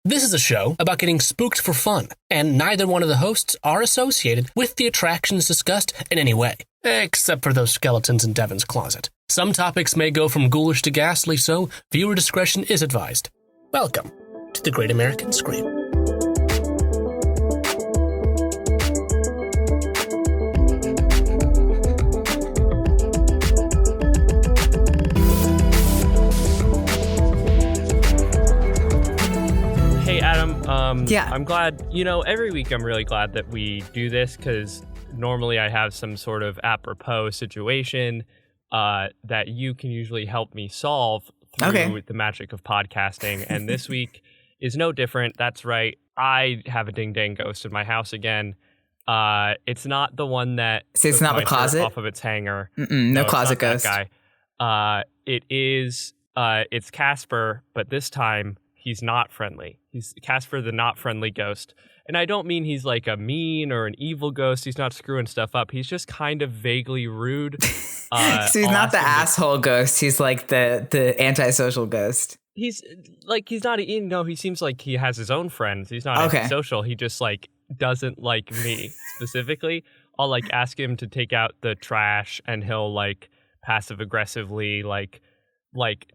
This is a show about getting spooked for fun, and neither one of the hosts are associated with the attractions discussed in any way, except for those skeletons in Devin's closet. Some topics may go from ghoulish to ghastly, so viewer discretion is advised. Welcome to the Great American Scream. I'm glad, every week I'm really glad that we do this because normally I have some sort of apropos situation that you can usually help me solve through the magic of podcasting. And this week is no different. That's right. I have a ding-dang ghost in my house again. It's not the one that it's not the closet off of its hanger. No closet ghost. That guy. It's Casper, but this time he's not friendly. He's Casper, the not friendly ghost. And I don't mean he's like a mean or an evil ghost. He's not screwing stuff up. He's just kind of vaguely rude. So he's not the asshole ghost. He's like the antisocial ghost. He seems like he has his own friends. He's not antisocial. He just doesn't like me specifically. I'll ask him to take out the trash and he'll passive aggressively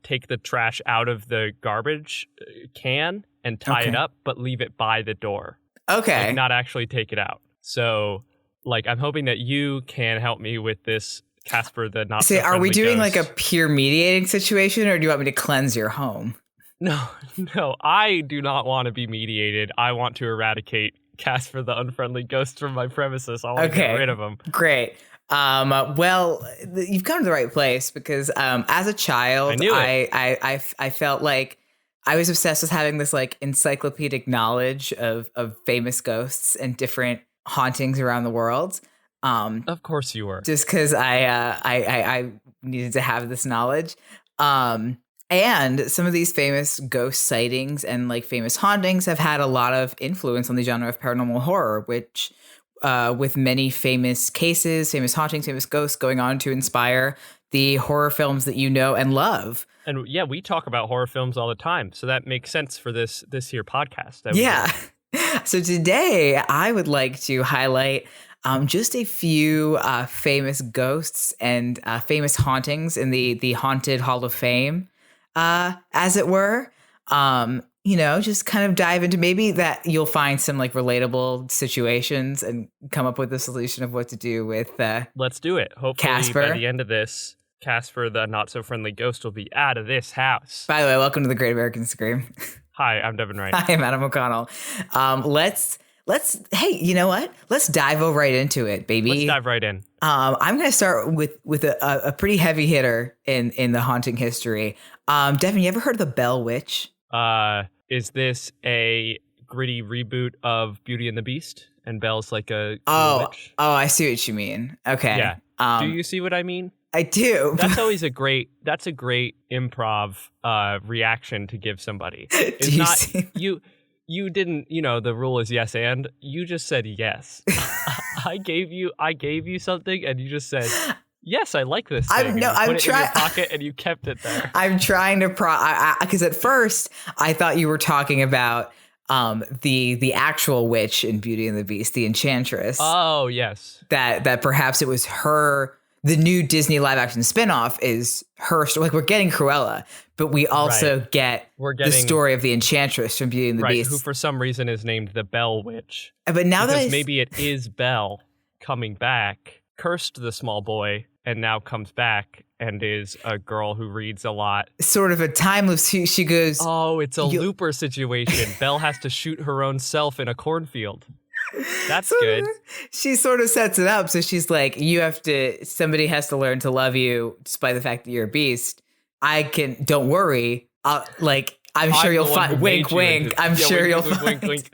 take the trash out of the garbage can and tie it up, but leave it by the door. Okay. Not actually take it out. So, I'm hoping that you can help me with this Casper the not so friendly are we doing ghost. A peer mediating situation, or do you want me to cleanse your home? No, I do not want to be mediated. I want to eradicate Casper the unfriendly ghost from my premises. I want to get rid of him. Great. Well, you've come to the right place because as a child, I felt like I was obsessed with having this encyclopedic knowledge of famous ghosts and different hauntings around the world. Of course you were. Just because I needed to have this knowledge. And some of these famous ghost sightings and famous hauntings have had a lot of influence on the genre of paranormal horror, which with many famous cases, famous hauntings, famous ghosts going on to inspire the horror films that you know and love. And yeah, we talk about horror films all the time, so that makes sense for this here podcast. So today I would like to highlight just a few famous ghosts and famous hauntings in the Haunted Hall of Fame, as it were. Just kind of dive into maybe that you'll find some relatable situations and come up with a solution of what to do with let's do it. Hopefully Casper. By the end of this, Casper the not so friendly ghost will be out of this house. By the way, welcome to the Great American Scream. Hi, I'm Devin Wright. Hi, I'm Adam O'Connell. Hey, you know what? Let's dive right into it, baby. Let's dive right in. I'm going to start with a pretty heavy hitter in the haunting history. Devin, you ever heard of the Bell Witch? Is this a gritty reboot of Beauty and the Beast? And Belle's like a witch? Oh, I see what you mean. Okay. Yeah. Do you see what I mean? I do. That's always a great improv reaction to give somebody. You didn't, the rule is yes and. You just said yes. I gave you something and you just said, yes, I like this thing. I'm trying. Put it in your pocket and you kept it there. I'm trying to because at first I thought you were talking about the actual witch in Beauty and the Beast, the Enchantress. Oh, yes. That perhaps it was her. The new Disney live action spinoff is her story. We're getting Cruella, but we also get the story of the Enchantress from Beauty and the Beast, who for some reason is named the Bell Witch. But now maybe it is Belle coming back, cursed the small boy, and now comes back and is a girl who reads a lot. Sort of a time loop. She goes, oh, it's a Looper situation. Belle has to shoot her own self in a cornfield. That's good. She sort of sets it up. So she's like, somebody has to learn to love you despite the fact that you're a beast. Don't worry. I'm sure you'll find, wink, wink. I'm sure you'll find. Wink.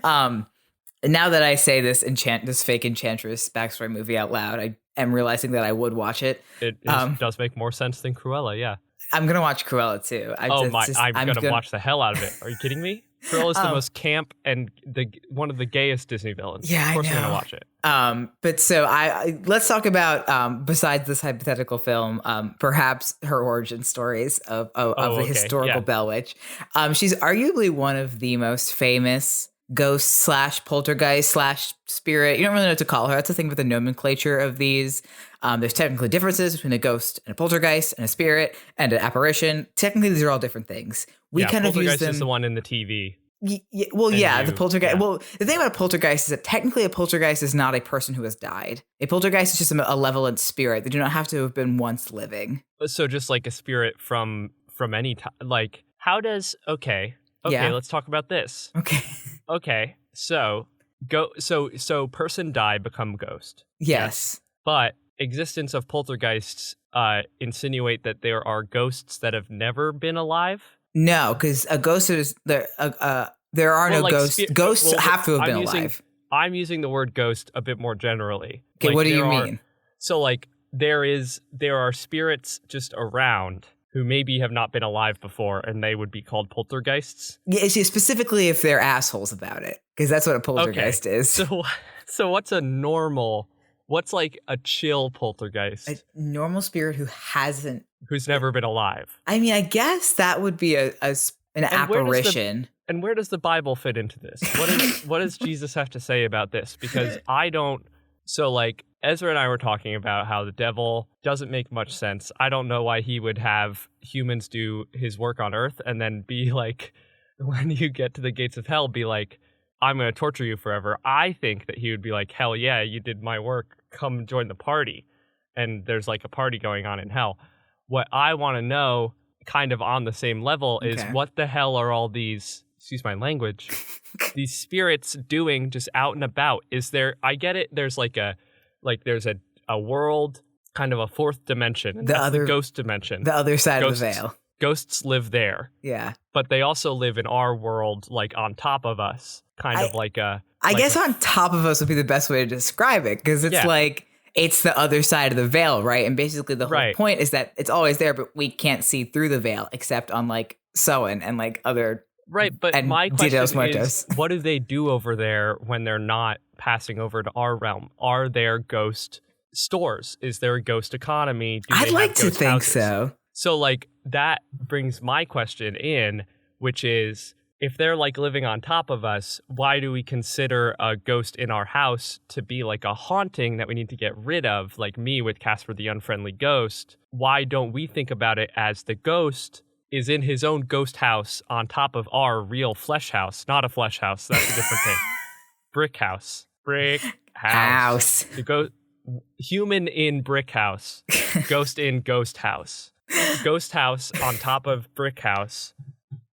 Now that I say this fake Enchantress backstory movie out loud, I am realizing that I would watch it. It does make more sense than Cruella, yeah. I'm gonna watch Cruella too. I'm gonna watch the hell out of it. Are you kidding me? Cruella's the most camp and one of the gayest Disney villains. Yeah, of course I know. I'm gonna watch it. But so let's talk about besides this hypothetical film, perhaps her origin stories of the historical Bell Witch. She's arguably one of the most famous ghost / poltergeist / spirit. You don't really know what to call her. That's the thing with the nomenclature of these. There's technically differences between a ghost and a poltergeist and a spirit and an apparition. Technically, these are all different things. We kind of use them. Is the one in the TV. The poltergeist. Yeah. Well, the thing about a poltergeist is that technically a poltergeist is not a person who has died. A poltergeist is just a malevolent spirit. They do not have to have been once living. So just like a spirit from any time. Like, how does... Okay, let's talk about this. Okay, so person die, become ghost. Yes. But existence of poltergeists insinuate that there are ghosts that have never been alive? No, because a ghost is there. There are no ghosts. Ghosts have to have been alive. I'm using the word ghost a bit more generally. Okay, like, what do you mean? So, like, there are spirits just around who maybe have not been alive before, and they would be called poltergeists. Yeah, specifically if they're assholes about it, because that's what a poltergeist is. So what's what's like a chill poltergeist? A normal spirit who's never been alive. I mean, I guess that would be an apparition. And where does the Bible fit into this? What does Jesus have to say about this? Because I don't. So, like, Ezra and I were talking about how the devil doesn't make much sense. I don't know why he would have humans do his work on Earth and then be like, when you get to the gates of hell, be like, I'm going to torture you forever. I think that he would be like, hell yeah, you did my work. Come join the party. And there's like a party going on in hell. What I want to know, kind of on the same level, is what the hell are all these, excuse my language, these spirits doing just out and about? Is there, I get it, there's there's a world, kind of a fourth dimension. The ghost dimension. The other side of the veil. Ghosts live there. Yeah. But they also live in our world, like on top of us, I guess on top of us would be the best way to describe it, because it's like, it's the other side of the veil, right? And basically the whole point is that it's always there, but we can't see through the veil except on like Soen and like other... Right, but my question is, what do they do over there when they're not passing over to our realm? Are there ghost stores? Is there a ghost economy? I'd like to think so. So, like, that brings my question in, which is, if they're, like, living on top of us, why do we consider a ghost in our house to be, like, a haunting that we need to get rid of, like me with Casper the Unfriendly Ghost? Why don't we think about it as the ghost is in his own ghost house on top of our real flesh house? Not a flesh house, that's a different thing. Brick house. Human in brick house. Ghost in ghost house. Ghost house on top of brick house.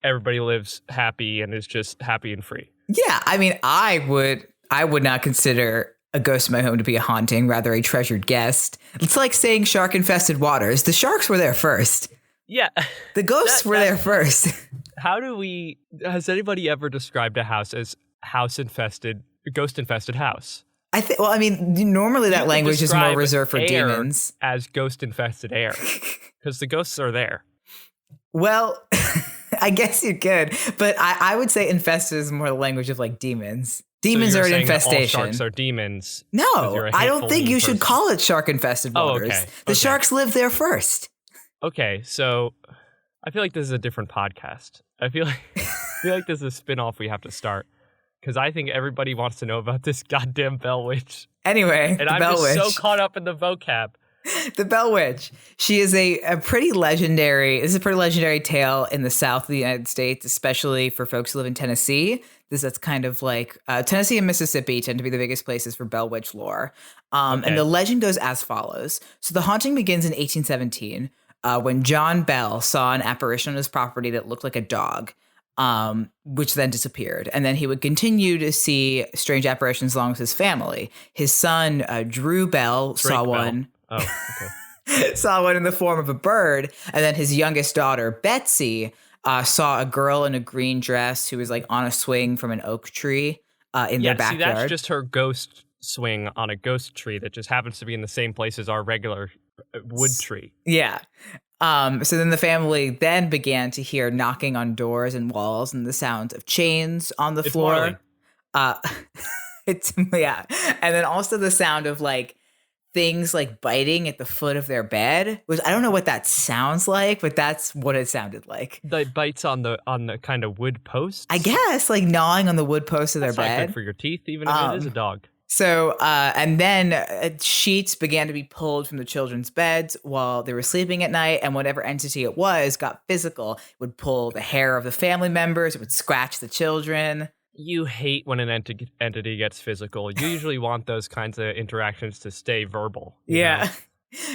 Everybody lives happy and is just happy and free. Yeah, I mean, I would not consider a ghost in my home to be a haunting, rather a treasured guest. It's like saying shark-infested waters. The sharks were there first. Yeah. The ghosts were there first. Has anybody ever described a house as ghost-infested house? I mean, normally that language is more reserved for demons. As ghost-infested air. Because the ghosts are there. Well, I guess you could, but I would say infested is more the language of like demons. Demons are an infestation. All sharks are demons. No, I don't think you should call it shark-infested waters. Oh, okay. The sharks lived there first. Okay, so I feel like this is a different podcast. I feel like this is a spin-off we have to start, because I think everybody wants to know about this goddamn Bell Witch. Anyway, and I'm just so caught up in the vocab. The Bell Witch. She is a pretty legendary. This is a pretty legendary tale in the South of the United States, especially for folks who live in Tennessee. That's kind of like Tennessee and Mississippi tend to be the biggest places for Bell Witch lore. And the legend goes as follows. So the haunting begins in 1817 when John Bell saw an apparition on his property that looked like a dog, which then disappeared. And then he would continue to see strange apparitions along with his family. His son, Drew Bell, saw one. Oh, okay. Saw one in the form of a bird. And then his youngest daughter, Betsy, saw a girl in a green dress who was like on a swing from an oak tree in their backyard. See, that's just her ghost swing on a ghost tree that just happens to be in the same place as our regular wood tree. Yeah. So then the family then began to hear knocking on doors and walls and the sounds of chains on the floor. Yeah. And then also the sound of like things like biting at the foot of their bed, which I don't know what that sounds like, but that's what it sounded like. The bites on the kind of wood posts? I guess, like gnawing on the wood posts of their bed. That's not good for your teeth, even if it is a dog. So, and then sheets began to be pulled from the children's beds while they were sleeping at night, and whatever entity it was got physical. It would pull the hair of the family members. It would scratch the children. You hate when an entity gets physical. You usually want those kinds of interactions to stay verbal. Yeah.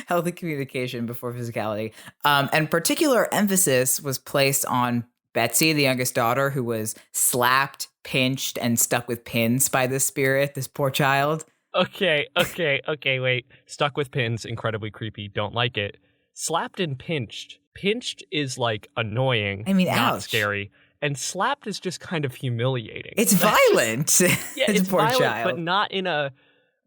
Healthy communication before physicality. And particular emphasis was placed on Betsy, the youngest daughter, who was slapped, pinched, and stuck with pins by this spirit, this poor child. Okay, wait. Stuck with pins, incredibly creepy, don't like it. Slapped and pinched. Pinched is like annoying, not ouch. Scary. And slapped is just kind of humiliating. It's violent. Yeah, it's poor violent, child. But not in a,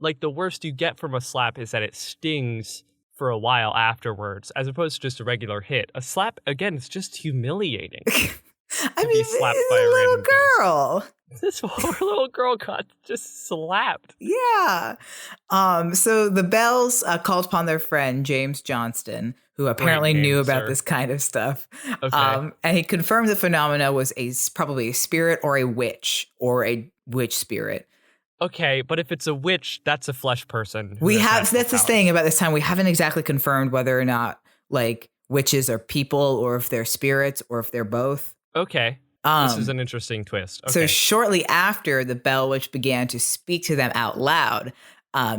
like the worst you get from a slap is that it stings for a while afterwards, as opposed to just a regular hit. A slap, again, it's just humiliating. I mean, slapped by a little girl. This poor little girl got just slapped. Yeah. So the Bells called upon their friend, James Johnston, who apparently knew about this kind of stuff. Okay. And he confirmed the phenomena was probably a spirit or a witch spirit. Okay, but if it's a witch, that's a flesh person. That's this thing about this time. We haven't exactly confirmed whether or not like witches are people or if they're spirits or if they're both. Okay. This is an interesting twist. Okay. So shortly after, the Bell Witch began to speak to them out loud,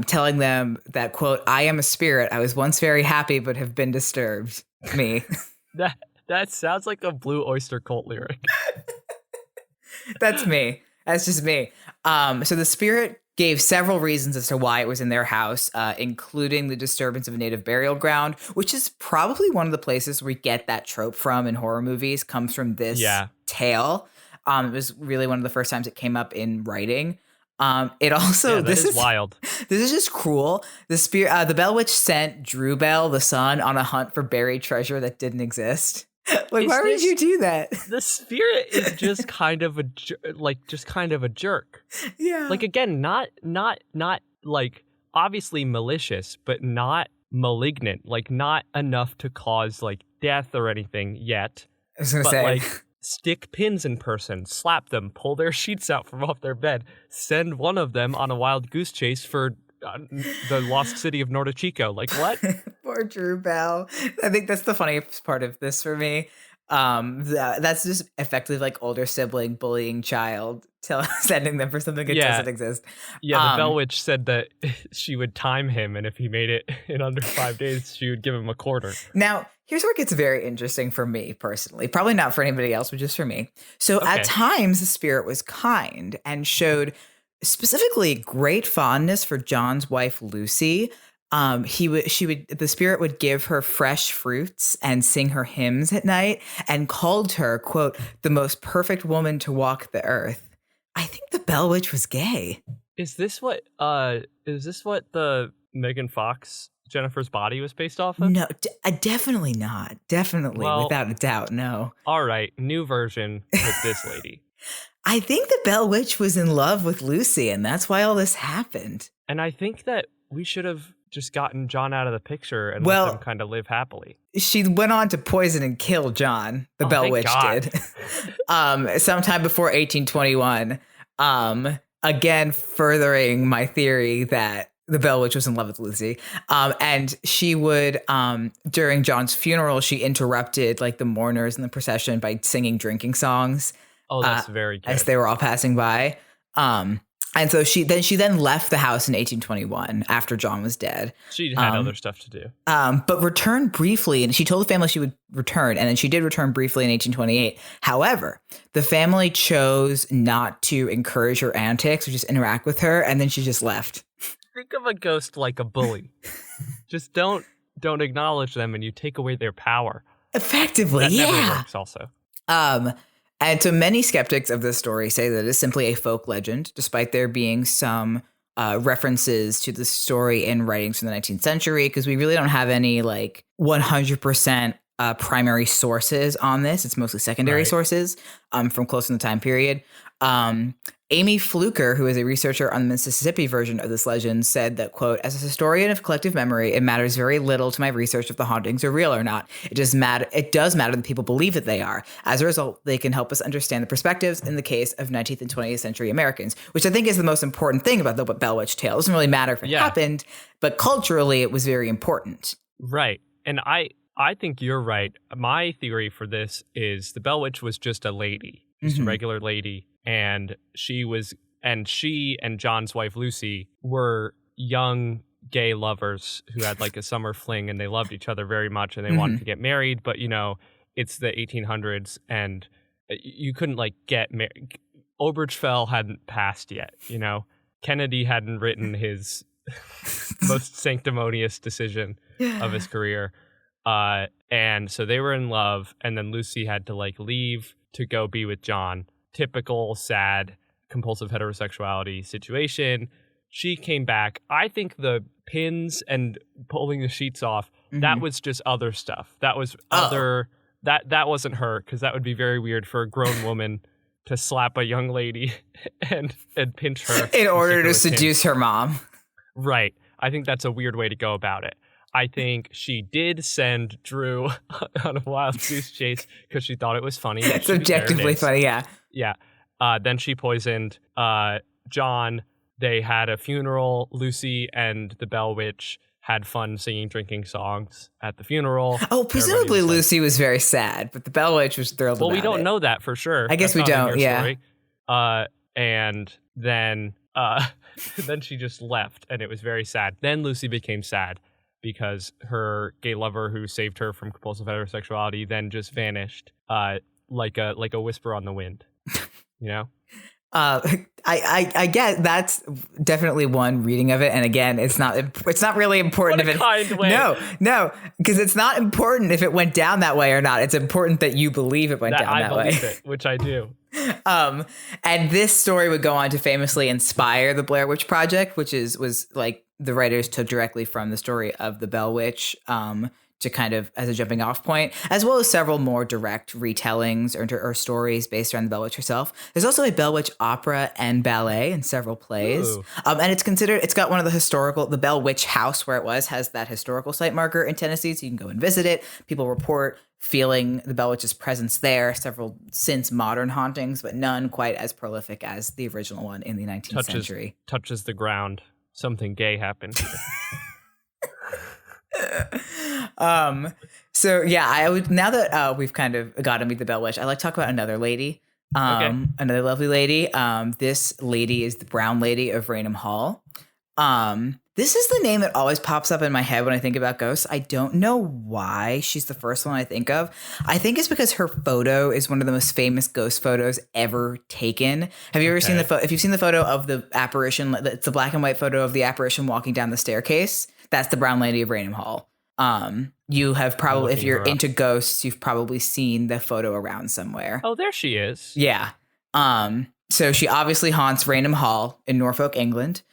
telling them that, quote, "I am a spirit. I was once very happy, but have been disturbed." Me. That sounds like a Blue Oyster Cult lyric. That's me. That's just me. So the spirit gave several reasons as to why it was in their house, including the disturbance of a native burial ground, which is probably one of the places we get that trope from in horror movies, comes from this tale. It was really one of the first times it came up in writing. It also this is wild. This is just cruel. The Bell Witch sent Drew Bell, the son, on a hunt for buried treasure that didn't exist. Like, why would you do that? The spirit is just kind of a jerk. Yeah. Like, again, not like obviously malicious, but not malignant. Like, not enough to cause like death or anything yet. I was gonna say, like, stick pins in person, slap them, pull their sheets out from off their bed, send one of them on a wild goose chase for the lost city of Nortechico. Like, what? Poor Drew Bell. I think that's the funniest part of this for me. That's just effectively like older sibling bullying child, sending them for something that doesn't exist. Yeah, the Bell Witch said that she would time him, and if he made it in under 5 days, she would give him a quarter. Now, here's where it gets very interesting for me personally. Probably not for anybody else, but just for me. So at times, the spirit was kind and showed specifically great fondness for John's wife, Lucy. The spirit would give her fresh fruits and sing her hymns at night and called her, quote, "the most perfect woman to walk the earth." I think the Bell Witch was gay. Is this what the Megan Fox Jennifer's Body was based off of? No, definitely not. Definitely, without a doubt, no. All right, new version with this lady. I think the Bell Witch was in love with Lucy, and that's why all this happened. And I think that we should have just gotten John out of the picture and let them kind of live happily. She went on to poison and kill John, the Bell Witch did. Sometime before 1821. Again, furthering my theory that the Bell Witch was in love with Lucy. And she would, during John's funeral, she interrupted like the mourners in the procession by singing drinking songs. Oh, that's very good. As they were all passing by. And so she then left the house in 1821 after John was dead. She had other stuff to do. But returned briefly, and she told the family she would return, and then she did return briefly in 1828. However, the family chose not to encourage her antics or just interact with her, and then she just left. Think of a ghost like a bully. Just don't acknowledge them, and you take away their power. Effectively, that never works also. And so many skeptics of this story say that it is simply a folk legend, despite there being some references to the story in writings from the 19th century, because we really don't have any like 100% primary sources on this. It's mostly secondary sources from close in the time period. Amy Fluker, who is a researcher on the Mississippi version of this legend, said that, quote, as a historian of collective memory, it matters very little to my research if the hauntings are real or not. It does matter that people believe that they are. As a result, they can help us understand the perspectives in the case of 19th and 20th century Americans, which I think is the most important thing about the Bell Witch tale. It doesn't really matter if it happened, but culturally it was very important. Right. And I think you're right. My theory for this is the Bell Witch was just a lady, just a regular lady. And she and John's wife, Lucy, were young gay lovers who had like a summer fling, and they loved each other very much, and they wanted to get married. But, you know, it's the 1800s, and you couldn't like get married. Obergefell hadn't passed yet, you know. Kennedy hadn't written his most sanctimonious decision of his career. And so they were in love, and then Lucy had to like leave to go be with John. Typical sad compulsive heterosexuality situation. She came back. I think the pins and pulling the sheets off, that was just other stuff. That was that wasn't her, because that would be very weird for a grown woman to slap a young lady and pinch her in order to seduce her mom. Right. I think that's a weird way to go about it. I think she did send Drew on a wild goose chase because she thought it was funny. It's objectively funny, yeah. Yeah. Then she poisoned John. They had a funeral. Lucy and the Bell Witch had fun singing, drinking songs at the funeral. Oh, presumably Lucy was very sad, but the Bell Witch was thrilled about it. Well, we don't know that for sure. I guess we don't, yeah. Story. And then then she just left, and it was very sad. Then Lucy became sad because her gay lover who saved her from compulsive heterosexuality then just vanished like a whisper on the wind. You know? I get that's definitely one reading of it, and again, it's not really important if it kind way. No, because it's not important if it went down that way or not. It's important that you believe it went down that way. I believe it, which I do. And this story would go on to famously inspire the Blair Witch Project, which was like the writers took directly from the story of the Bell Witch, to kind of as a jumping off point, as well as several more direct retellings or stories based around the Bell Witch herself. There's also a Bell Witch opera and ballet in several plays. And it's got one of the Bell Witch house where it was has that historical site marker in Tennessee, so you can go and visit it. People report feeling the Bell Witch's presence there, several since modern hauntings, but none quite as prolific as the original one in the 19th century. Touches the ground. Something gay happened. So yeah, I would, now that we've kind of got to meet the Bell Witch, I'd like to talk about another lady, another lovely lady. This lady is the Brown Lady of Raynham Hall. This is the name that always pops up in my head when I think about ghosts. I don't know why she's the first one I think of. I think it's because her photo is one of the most famous ghost photos ever taken. Have you ever seen the photo? If you've seen the photo of the apparition, it's the black and white photo of the apparition walking down the staircase. That's the Brown Lady of Raynham Hall. You have probably, if you're into ghosts, you've probably seen the photo around somewhere. Oh, there she is. Yeah. So she obviously haunts Raynham Hall in Norfolk, England.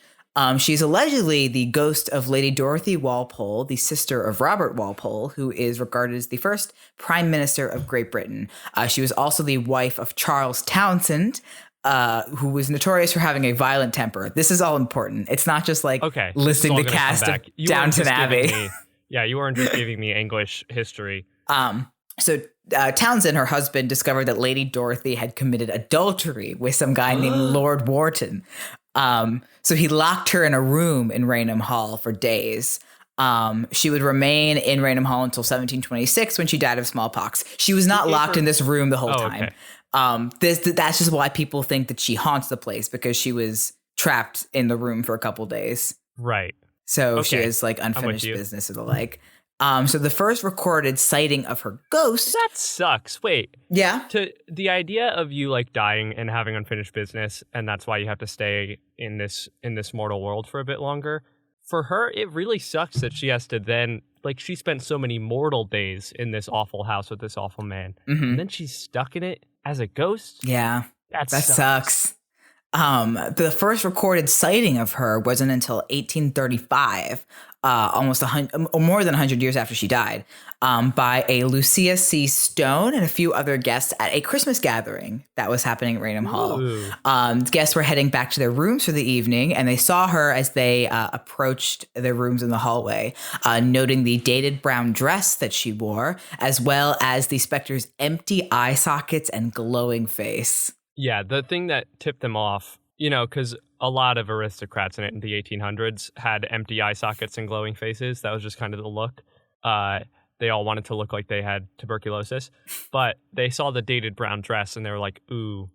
She's allegedly the ghost of Lady Dorothy Walpole, the sister of Robert Walpole, who is regarded as the first Prime Minister of Great Britain. She was also the wife of Charles Townshend, who was notorious for having a violent temper. This is all important. It's not just like listing the cast of Downton Abbey. You weren't just giving me English history. So Townshend, her husband, discovered that Lady Dorothy had committed adultery with some guy named Lord Wharton. So he locked her in a room in Raynham Hall for days. She would remain in Raynham Hall until 1726 when she died of smallpox. She was not locked in this room the whole time. That's just why people think that she haunts the place, because she was trapped in the room for a couple days. Right. So she has like unfinished business or the like. So the first recorded sighting of her ghost. That sucks. Wait. Yeah. To the idea of you like dying and having unfinished business, and that's why you have to stay in this mortal world for a bit longer. For her, it really sucks that she has to then, like, she spent so many mortal days in this awful house with this awful man, and then she's stuck in it as a ghost. Yeah. That sucks. The first recorded sighting of her wasn't until 1835, almost more than 100 years after she died, by a Lucia C. Stone and a few other guests at a Christmas gathering that was happening at Raynham Hall. The guests were heading back to their rooms for the evening, and they saw her as they approached their rooms in the hallway, noting the dated brown dress that she wore, as well as the specter's empty eye sockets and glowing face. Yeah, the thing that tipped them off, because a lot of aristocrats in the 1800s had empty eye sockets and glowing faces. That was just kind of the look. They all wanted to look like they had tuberculosis, but they saw the dated brown dress and they were like, ooh,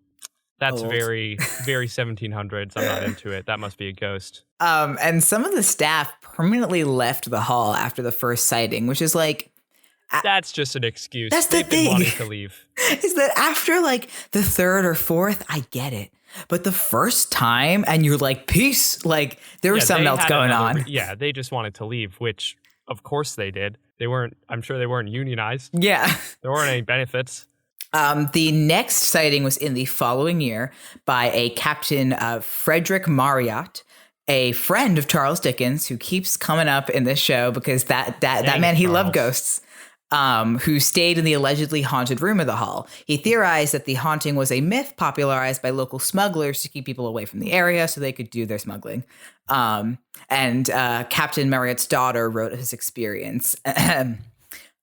that's very, very 1700s. I'm not into it. That must be a ghost. And some of the staff permanently left the hall after the first sighting, which is like... That's just an excuse. That's the thing. They've been wanting to leave. Is that after like the third or fourth, I get it. But the first time and you're like, peace, like there was something else going on. Yeah, they just wanted to leave, which of course they did. I'm sure they weren't unionized. Yeah. There weren't any benefits. The next sighting was in the following year by a Captain Frederick Marriott, a friend of Charles Dickens, who keeps coming up in this show because that man, he loved ghosts. Who stayed in the allegedly haunted room of the hall. He theorized that the haunting was a myth popularized by local smugglers to keep people away from the area so they could do their smuggling. And Captain Marriott's daughter wrote of his experience.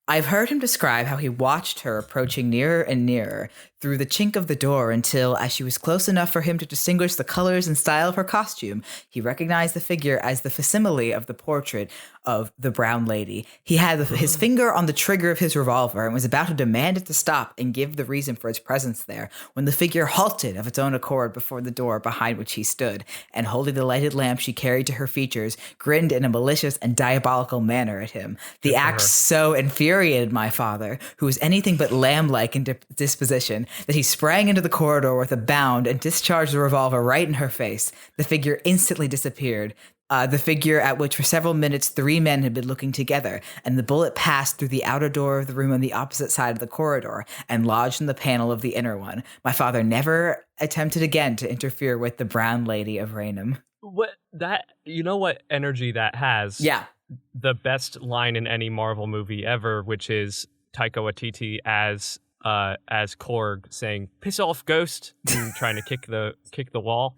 I've heard him describe how he watched her approaching nearer and nearer through the chink of the door until, as she was close enough for him to distinguish the colors and style of her costume, he recognized the figure as the facsimile of the portrait of the Brown Lady. He had his finger on the trigger of his revolver and was about to demand it to stop and give the reason for its presence there when the figure halted of its own accord before the door behind which he stood, and holding the lighted lamp she carried to her features, grinned in a malicious and diabolical manner at him. The act so infuriated my father, who was anything but lamb-like in disposition, that he sprang into the corridor with a bound and discharged the revolver right in her face. The figure instantly disappeared. The figure at which for several minutes 3 men had been looking together, and the bullet passed through the outer door of the room on the opposite side of the corridor and lodged in the panel of the inner one. My father never attempted again to interfere with the Brown Lady of Raynham. What energy that has? Yeah. The best line in any Marvel movie ever, which is Taika Waititi as Korg saying "piss off, ghost," and trying to kick the wall.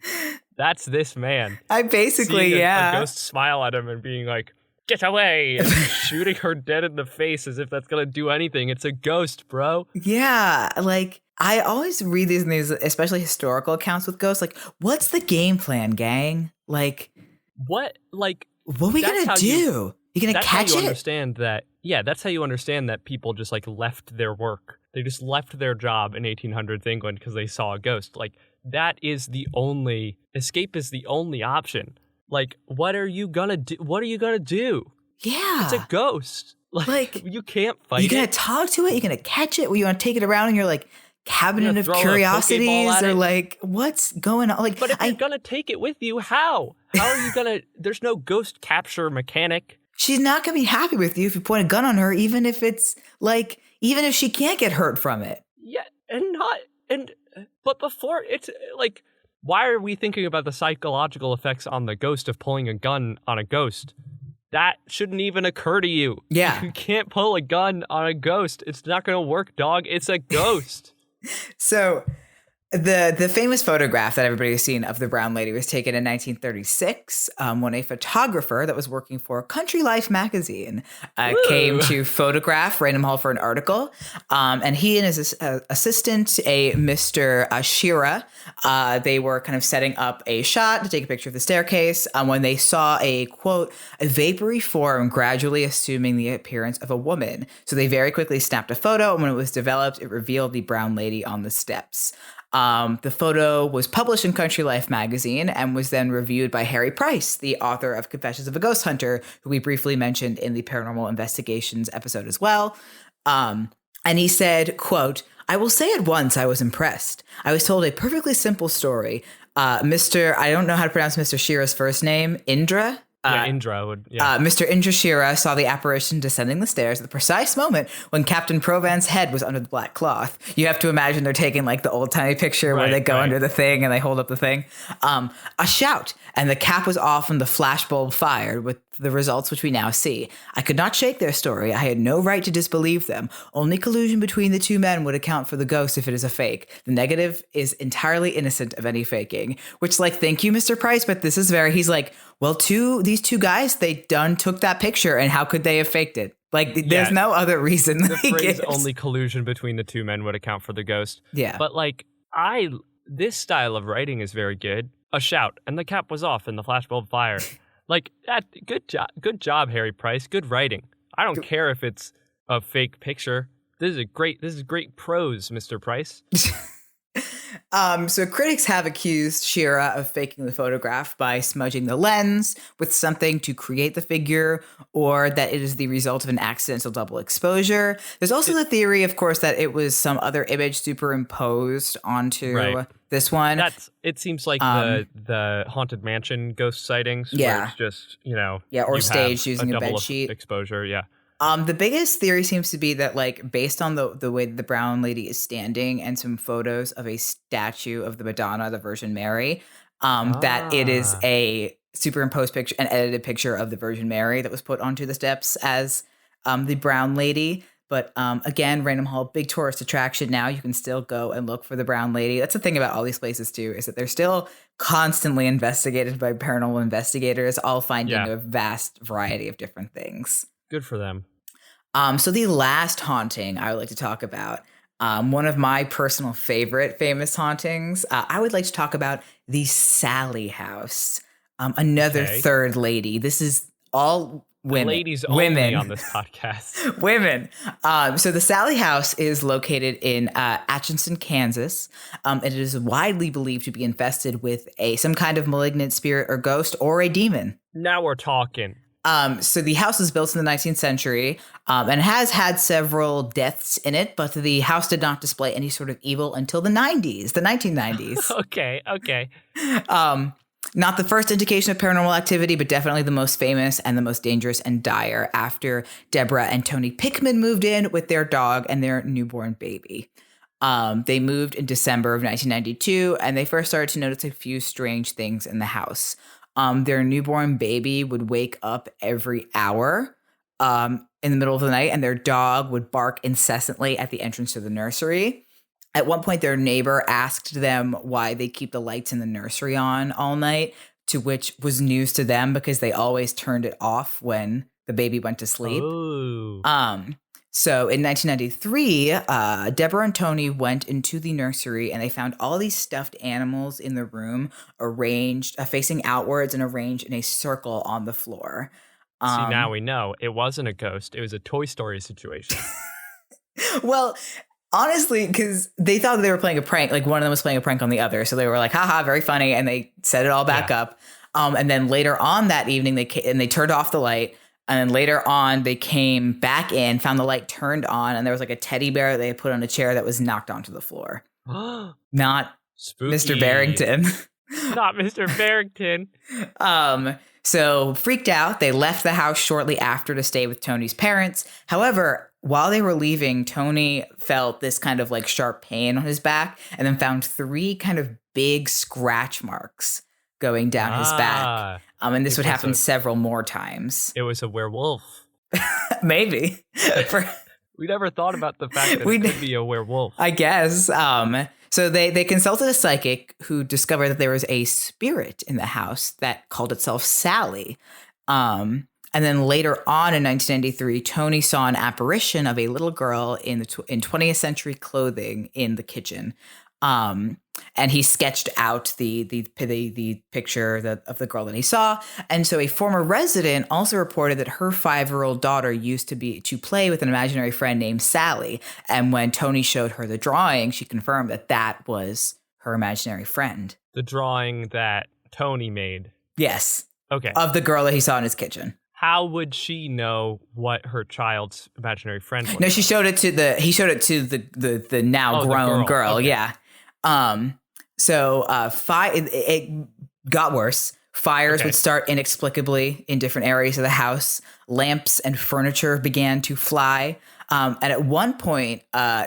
That's this man. I basically, seeing a ghost smile at him and being like, "Get away!" and shooting her dead in the face as if that's gonna do anything. It's a ghost, bro. Yeah, like I always read these, especially historical accounts with ghosts. Like, what's the game plan, gang? Like, what? Like, what are we gonna do? You gonna catch it? Understand that? Yeah, that's how you understand that people just like left their work. They just left their job in 1800s England because they saw a ghost. Like, that is the only escape is the only option. Like, what are you gonna do? What are you gonna do? Yeah, it's a ghost. Like you can't fight. You're gonna talk to it. You're gonna catch it. You want to take it around in your like cabinet of curiosities, or like what's going on? Like, but if you're gonna take it with you, how? How are you gonna? There's no ghost capture mechanic. She's not gonna be happy with you if you point a gun on her, even if it's like, even if she can't get hurt from it. Yeah, but before it's like, why are we thinking about the psychological effects on the ghost of pulling a gun on a ghost? That shouldn't even occur to you. Yeah. You can't pull a gun on a ghost. It's not going to work, dog. It's a ghost. So the famous photograph that everybody's seen of the Brown Lady was taken in 1936 when a photographer that was working for Country Life magazine came to photograph Raynham Hall for an article. And he and his assistant, a Mr. Shira, they were kind of setting up a shot to take a picture of the staircase when they saw a, quote, a vapory form gradually assuming the appearance of a woman. So they very quickly snapped a photo, and when it was developed, it revealed the Brown Lady on the steps. The photo was published in Country Life magazine and was then reviewed by Harry Price, the author of Confessions of a Ghost Hunter, who we briefly mentioned in the Paranormal Investigations episode as well. And he said, quote, "I will say at once I was impressed. I was told a perfectly simple story. I don't know how to pronounce Mr. Shira's first name, Indra. Indra would. Yeah. Mr. Indra Shira saw the apparition descending the stairs at the precise moment when Captain Provan's head was under the black cloth. You have to imagine they're taking like the old timey picture where they go under the thing and they hold up the thing. A shout, and the cap was off and the flashbulb fired, with the results which we now see. I could not shake their story. I had no right to disbelieve them. Only collusion between the two men would account for the ghost if it is a fake. The negative is entirely innocent of any faking. Which, like, thank you, Mr. Price, but this is he's like, well, these two guys, they took that picture, and how could they have faked it? Like, there's no other reason. The phrase only collusion between the two men would account for the ghost. Yeah. But, like, this style of writing is very good. A shout, and the cap was off, and the flashbulb fired. Like, good job, Harry Price. Good writing. I don't care if it's a fake picture. This is great prose, Mr. Price. So critics have accused Shira of faking the photograph by smudging the lens with something to create the figure, or that it is the result of an accidental double exposure. There's also the theory, of course, that it was some other image superimposed onto this one. It seems like the Haunted Mansion ghost sightings. Yeah. Where it's just, or staged using a bed sheet. Exposure, yeah. The biggest theory seems to be that, like, based on the way the brown lady is standing and some photos of a statue of the Madonna, the Virgin Mary, that it is a superimposed picture, an edited picture of the Virgin Mary that was put onto the steps as the brown lady. But again, Random Hall, big tourist attraction now. You can still go and look for the brown lady. That's the thing about all these places, too, is that they're still constantly investigated by paranormal investigators, all finding a vast variety of different things. Good for them. So the last haunting I would like to talk about, one of my personal favorite famous hauntings, I would like to talk about the Sally House, another third lady. This is all women. Ladies only on this podcast. Women. So the Sally House is located in Atchison, Kansas. And it is widely believed to be infested with some kind of malignant spirit or ghost or a demon. Now we're talking. So the house was built in the 19th century and has had several deaths in it, but the house did not display any sort of evil until the 1990s. Okay. Not the first indication of paranormal activity, but definitely the most famous and the most dangerous and dire after Deborah and Tony Pickman moved in with their dog and their newborn baby. They moved in December of 1992, and they first started to notice a few strange things in the house. Their newborn baby would wake up every hour in the middle of the night, and their dog would bark incessantly at the entrance to the nursery. At one point, their neighbor asked them why they keep the lights in the nursery on all night, to which was news to them because they always turned it off when the baby went to sleep. Ooh. So in 1993, Deborah and Tony went into the nursery and they found all these stuffed animals in the room arranged, facing outwards and arranged in a circle on the floor. See, now we know it wasn't a ghost. It was a Toy Story situation. Well, honestly, because they thought they were playing a prank. Like, one of them was playing a prank on the other. So they were like, haha, very funny. And they set it all back up. And then later on that evening, they turned off the light. And then later on, they came back in, found the light turned on, and there was like a teddy bear that they had put on a chair that was knocked onto the floor. Not Spooky. Mr. Barrington. Not Mr. Barrington. So freaked out, they left the house shortly after to stay with Tony's parents. However, while they were leaving, Tony felt this kind of like sharp pain on his back and then found 3 kind of big scratch marks going down his back. And this would happen several more times. It was a werewolf. Maybe. We never thought about the fact that it could be a werewolf. I guess. So they consulted a psychic who discovered that there was a spirit in the house that called itself Sally. And then later on in 1993, Tony saw an apparition of a little girl in 20th century clothing in the kitchen. And he sketched out the picture of the girl that he saw. And so a former resident also reported that her 5-year-old daughter used to play with an imaginary friend named Sally. And when Tony showed her the drawing, she confirmed that was her imaginary friend. The drawing that Tony made. Yes. Okay. Of the girl that he saw in his kitchen. How would she know what her child's imaginary friend was? No, he showed it to the now grown girl. Okay. Yeah. So it got worse. Fires would start inexplicably in different areas of the house. Lamps and furniture began to fly. And at one point,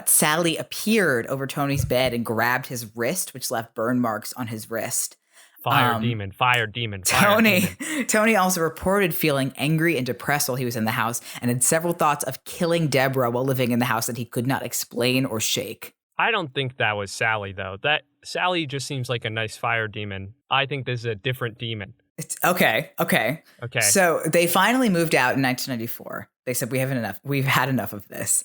Sally appeared over Tony's bed and grabbed his wrist, which left burn marks on his wrist. Fire demon. Tony also reported feeling angry and depressed while he was in the house and had several thoughts of killing Deborah while living in the house that he could not explain or shake. I don't think that was Sally, though. That Sally just seems like a nice fire demon. I think this is a different demon. Okay. So they finally moved out in 1994. They said, we've had enough of this.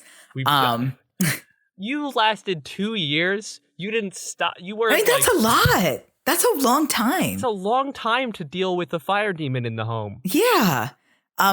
You lasted 2 years. You didn't stop. You were. That's a lot. That's a long time. It's a long time to deal with a fire demon in the home. Yeah.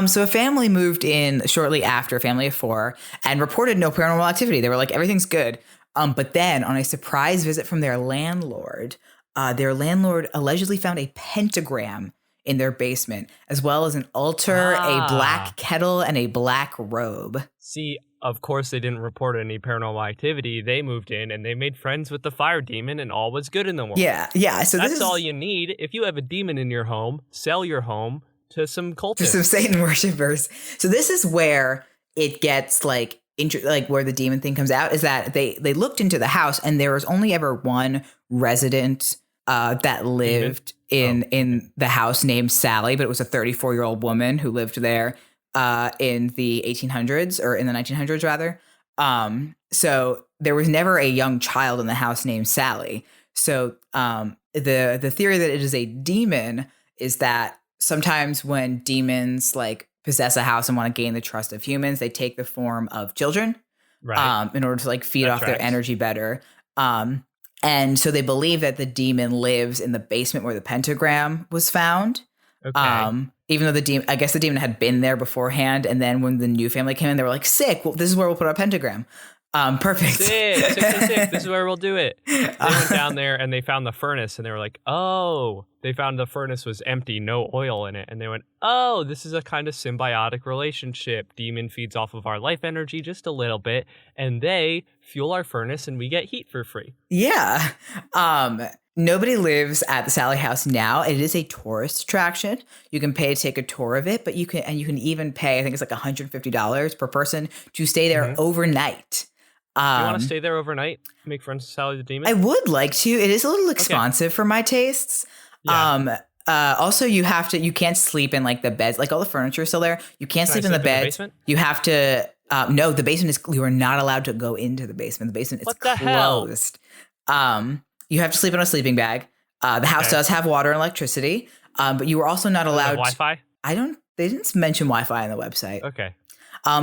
So a family moved in shortly after, a family of 4, and reported no paranormal activity. They were like, everything's good. But then on a surprise visit from their landlord allegedly found a pentagram in their basement, as well as an altar, a black kettle, and a black robe. See, of course, they didn't report any paranormal activity. They moved in and they made friends with the fire demon and all was good in the world. Yeah. So that's all you need. If you have a demon in your home, sell your home to some cultists. To some Satan worshipers. So this is where it gets like where the demon thing comes out, is that they looked into the house and there was only ever one resident that lived in the house named Sally, but it was a 34-year-old woman who lived there in the 1800s, or in the 1900s rather. So there was never a young child in the house named Sally. So the theory that it is a demon is that sometimes when demons like possess a house and want to gain the trust of humans, they take the form of children, right? In order to like feed off their energy better. And so they believe that the demon lives in the basement where the pentagram was found. Okay. Even though I guess the demon had been there beforehand. And then when the new family came in, they were like, sick. Well, this is where we'll put our pentagram. Perfect. Sick. This is where we'll do it. They went down there and they found the furnace and they were like, oh, they found the furnace was empty, no oil in it. And they went, oh, this is a kind of symbiotic relationship. Demon feeds off of our life energy just a little bit and they fuel our furnace and we get heat for free. Yeah. Nobody lives at the Sally house now. It is a tourist attraction. You can pay to take a tour of it, but you can even pay, I think it's like $150 per person to stay there overnight. Do you want to stay there overnight? Make friends with Sally the Demon? I would like to. It is a little expensive for my tastes. Yeah. Also, you can't sleep in like the beds. Like all the furniture is still there. You can't sleep in the beds. Basement? You have to. No, the basement is. You are not allowed to go into the basement. The basement is closed. You have to sleep in a sleeping bag. The house does have water and electricity, but you are also not allowed. Wi-Fi? They didn't mention Wi-Fi on the website. Okay.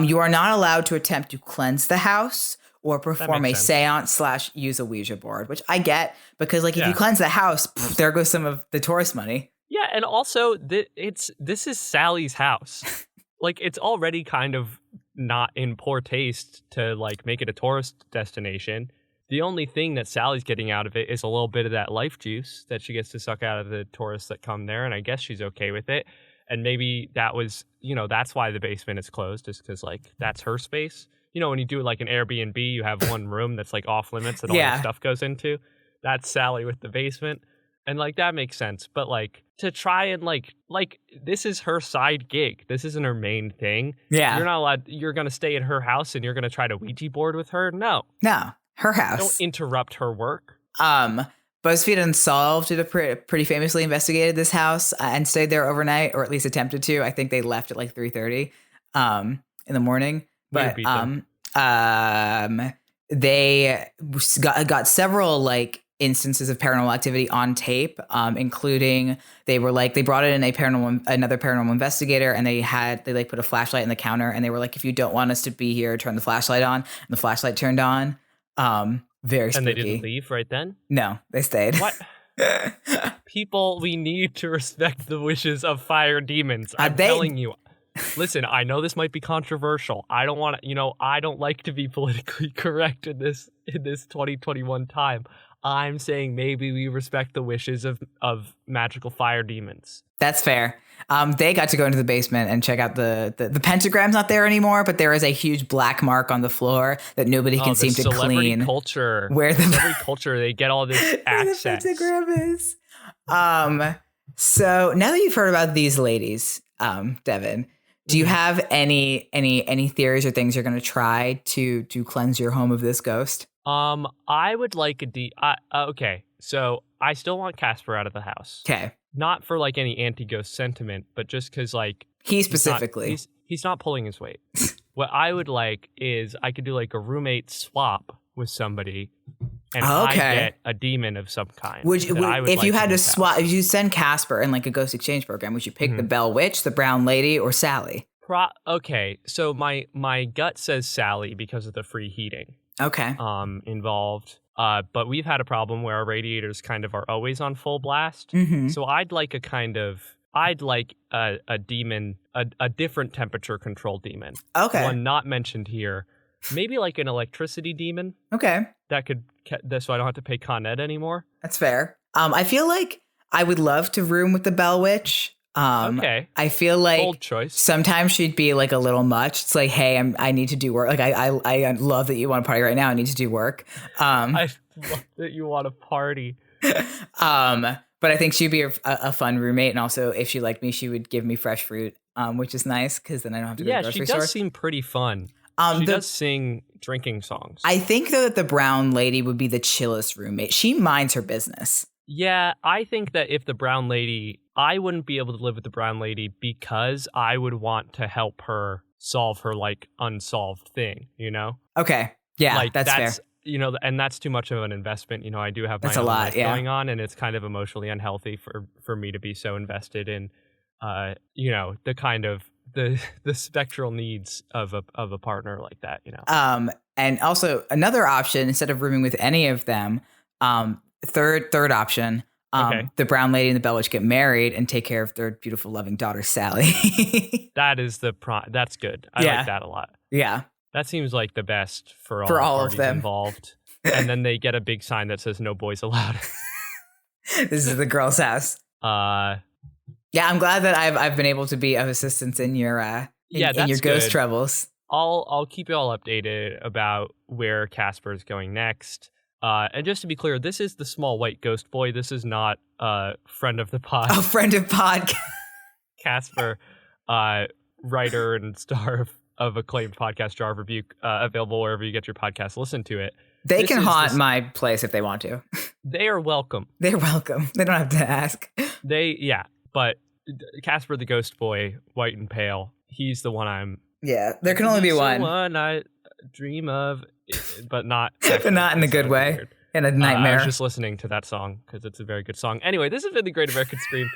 You are not allowed to attempt to cleanse the house or perform a seance / use a Ouija board, which I get because if you cleanse the house, there goes some of the tourist money. Yeah, and also this is Sally's house. Like it's already kind of not in poor taste to like make it a tourist destination. The only thing that Sally's getting out of it is a little bit of that life juice that she gets to suck out of the tourists that come there, and I guess she's okay with it. And maybe that was, that's why the basement is closed, is because like that's her space. When you do like an Airbnb, you have one room that's like off limits that all your stuff goes into. That's Sally with the basement. And like that makes sense. But like to try and like this is her side gig. This isn't her main thing. Yeah. You're not allowed. You're going to stay at her house and you're going to try to Ouija board with her. No. Her house. Don't interrupt her work. BuzzFeed Unsolved pretty famously investigated this house and stayed there overnight, or at least attempted to. I think they left at like 3:30 in the morning. But they got several like instances of paranormal activity on tape, including they brought in another paranormal investigator, and they put a flashlight in the counter, and they were like, if you don't want us to be here, turn the flashlight on. And the flashlight turned on. Very spooky. And they didn't leave right then? No, they stayed. What? People, we need to respect the wishes of fire demons. I'm telling you. Listen, I know this might be controversial. I don't want to, I don't like to be politically correct in this 2021 time. I'm saying maybe we respect the wishes of magical fire demons. That's fair. They got to go into the basement and check out the pentagram's not there anymore, but there is a huge black mark on the floor that nobody can seem to clean. Celebrity culture, they get all this access. The pentagram is. So now that you've heard about these ladies, Devin, do you have any theories or things you're going to try to cleanse your home of this ghost? I would like okay, so I still want Casper out of the house. Okay. Not for like any anti-ghost sentiment, but just because like he specifically he's not pulling his weight. What I would like is I could do like a roommate swap with somebody, and I get a demon of some kind. If you had to swap, if you send Casper in like a ghost exchange program, would you pick the Bell Witch, the Brown Lady, or Sally? Okay, so my gut says Sally because of the free heating. Okay. Involved. But we've had a problem where our radiators kind of are always on full blast. Mm-hmm. So I'd like a demon, a different temperature control demon. Okay. One not mentioned here. Maybe like an electricity demon. Okay. That could, so I don't have to pay Con Ed anymore. That's fair. I feel like I would love to room with the Bell Witch. Okay. I feel like bold choice. Sometimes she'd be like a little much. It's like, hey, I need to do work. Like I love that you want to party right now. I need to do work. I love that you want to party. But I think she'd be a fun roommate, and also if she liked me, she would give me fresh fruit, which is nice because then I don't have to go to the grocery store. Yeah, she does seem pretty fun. She does sing drinking songs. I think though that the Brown Lady would be the chillest roommate. She minds her business. Yeah, I think that if the Brown Lady, I wouldn't be able to live with the Brown Lady because I would want to help her solve her like unsolved thing, you know? Okay. Yeah, like, that's fair. You know, and that's too much of an investment. You know, I do have my own life going on, and it's kind of emotionally unhealthy for me to be so invested in, you know, the kind of the spectral needs of a partner like that, you know. And also another option, instead of rooming with any of them, third option, the Brown Lady and the Bell Witch get married and take care of their beautiful, loving daughter, Sally. That is that's good. I like that a lot. Yeah. That seems like the best for all of them involved. And then they get a big sign that says "No boys allowed." This is the girl's house. Yeah, I'm glad that I've been able to be of assistance in your in your ghost troubles. I'll keep you all updated about where Casper is going next. And just to be clear, this is the small white ghost boy. This is not a friend of the pod. A friend of pod. Casper, writer and star of acclaimed podcast Jar of Rebuke, available wherever you get your podcast. Listen to it. They can haunt my place if they want to. They are welcome. They're welcome. They don't have to ask. But Casper the Ghost Boy, white and pale, he's the one I'm... Yeah, there can only be one. The one I dream of, but not... but not in a good way. Weird. In a nightmare. I was just listening to that song because it's a very good song. Anyway, this has been The Great American Scream.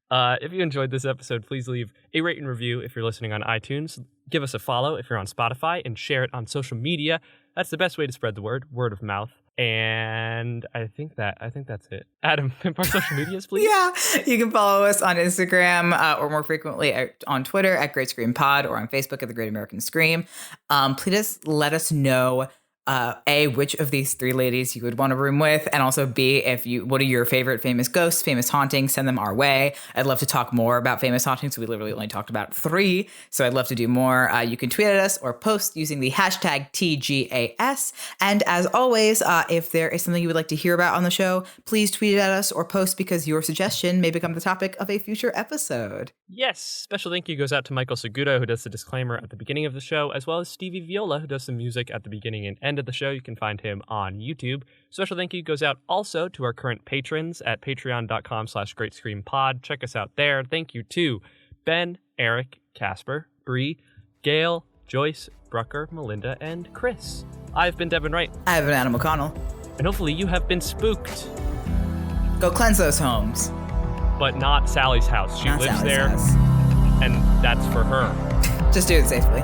If you enjoyed this episode, please leave a rate and review if you're listening on iTunes. Give us a follow if you're on Spotify, and share it on social media. That's the best way to spread the word of mouth. And I think that's it. Adam, pimp our social medias, please. Yeah, you can follow us on Instagram or more frequently on Twitter at Great Scream Pod, or on Facebook at The Great American Scream. Please let us know A, which of these three ladies you would want to room with, and also B, what are your favorite famous ghosts, famous hauntings? Send them our way. I'd love to talk more about famous hauntings. We literally only talked about 3, so I'd love to do more. You can tweet at us or post using the hashtag TGAS. And as always, if there is something you would like to hear about on the show, please tweet at us or post, because your suggestion may become the topic of a future episode. Yes, special thank you goes out to Michael Segudo, who does the disclaimer at the beginning of the show, as well as Stevie Viola, who does the music at the beginning and end of the show. You can find him on YouTube. Special thank you goes out also to our current patrons at patreon.com/greatscreampod. Check us out there. Thank you to Ben, Eric, Casper, Bree, Gail, Joyce, Brucker, Melinda, and Chris. I've been Devin Wright. I've been Adam O'Connell. And hopefully you have been spooked. Go cleanse those homes. But not Sally's house. She lives there, and that's for her. Just do it safely.